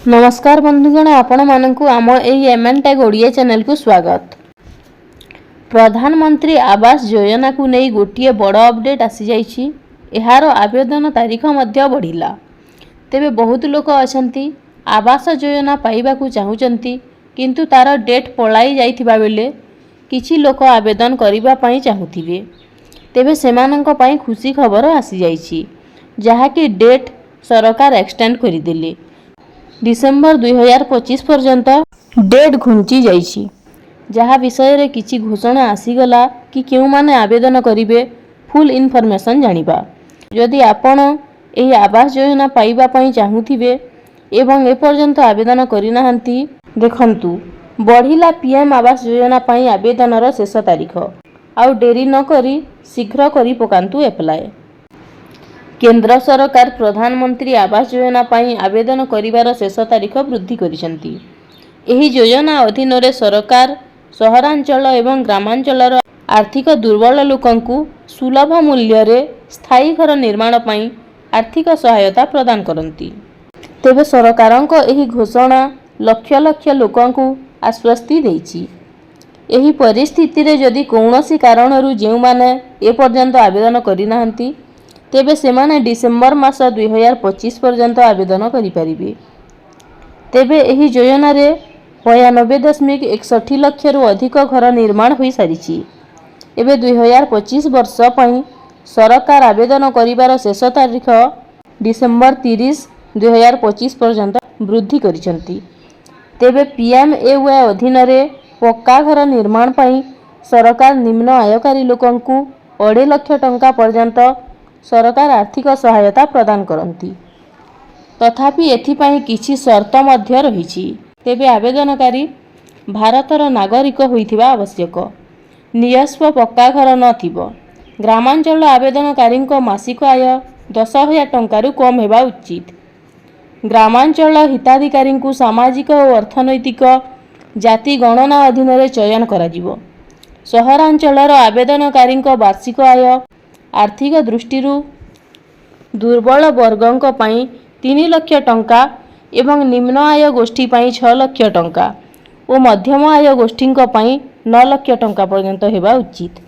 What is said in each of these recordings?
नमस्कार बंधुगण, आपण मानकु आम एमएन टैग ओडिया चैनल को स्वागत। प्रधानमंत्री आवास योजना को नहीं गोटे बड़ अपडेट आसी जाइछि। एहार आवेदन तारीख मध्य बढ़िला। तेबे बहुत लोक अछंती आवास योजना पाइबा को चाहुचंती, किंतु तार डेट पलाई जाइथिबा बेले किछि लोक आवेदन करिबा पई चाहुथिबे। तेबे सेमानंक पई खुशी खबर आसी जाइछि, जहा कि डेट सरकार एक्सटेंड करिदेले। डिसेम्बर 2025 पर्यंत डेट घुंची जाइछि, जहा विषय रे किछि घोषणा आसीगला कि केउ माने आवेदन करिवे। फुल इनफॉरमेशन जानिबा। यदि आपण एही आवास योजना पाइबा पई चाहुथिबे एवं ए पर्यंत आवेदन करिनाहंती, देखंतु बढ़िला पीएम आवास योजना पई आवेदनर शेष तारीख। आउ डेरी न करी शीघ्र करी पकांतु एप्लाय। केंद्र सरकार प्रधानमंत्री आवास योजना पाई आवेदन करिवार शेष तारीख वृद्धि करिसंती। एही योजना अधीन रे सरकार सहरांचल एवं ग्रामांचलर आर्थिक दुर्बल लोकंकु सुलभ मूल्य रे स्थायी घर निर्माण पाई आर्थिक सहायता प्रदान करंती। तेबे सरकारंक एही घोषणा लक्ष लक्ष लोकंकु आश्वस्ति देइछि। एही परिस्थिति रे जदि कौनसी कारणरू जेउ माने ए पर्यंत आवेदन करिनाहंती, तेबे सेमाने डिसेम्बर मास 2025 पर्यंत आवेदन करिपारिबे। तेबे एही योजना रे 92.61 लाख रु अधिक घर निर्माण होई सारिछि। एबे 2025 वर्ष पई सरकार आवेदन करिवार शेष तारीख डिसेम्बर 30, 2025 पर्यंत वृद्धि करिसंती। तेबे पीएमएवाई अधीन रे पक्का घर निर्माण पई सरकार निम्न आयकारी लोकंकु 2.5 लाख टंका पर्यंत सरकार आर्थिक सहायता प्रदान करती। तथापि एथिपाई किछि शर्त मध्य रहिछि। तेबे आवेदनकारी भारतर नागरिक होइथिबा आवश्यक। नियस्व पक्का घर नथिबो। ग्रामांचल आवेदनकारींक मासिक आय 10,000 टंकारु कम हेबा उचित। ग्रामांचल हिताधिकारींकु सामाजिक और अर्थनैतिक जाति गणना अधीन रे चयन कराजिबो। सहरांचलर आवेदनकारींक वार्षिक आय आर्थिक दृष्टिरू दुर्बल वर्गंक पई 3 लाख टंका एवं निम्न आय गोष्ठी पई 6 लाख टंका और मध्यम आय गोष्ठींक पई 9 लाख टंका पर्यंत हेबा उचित।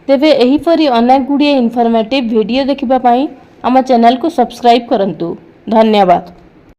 तेबे एही परी अनेक गुडिये इन्फॉर्मेटिव वीडियो देखिबा पई आम चैनल को सब्सक्राइब करंतु। धन्यवाद।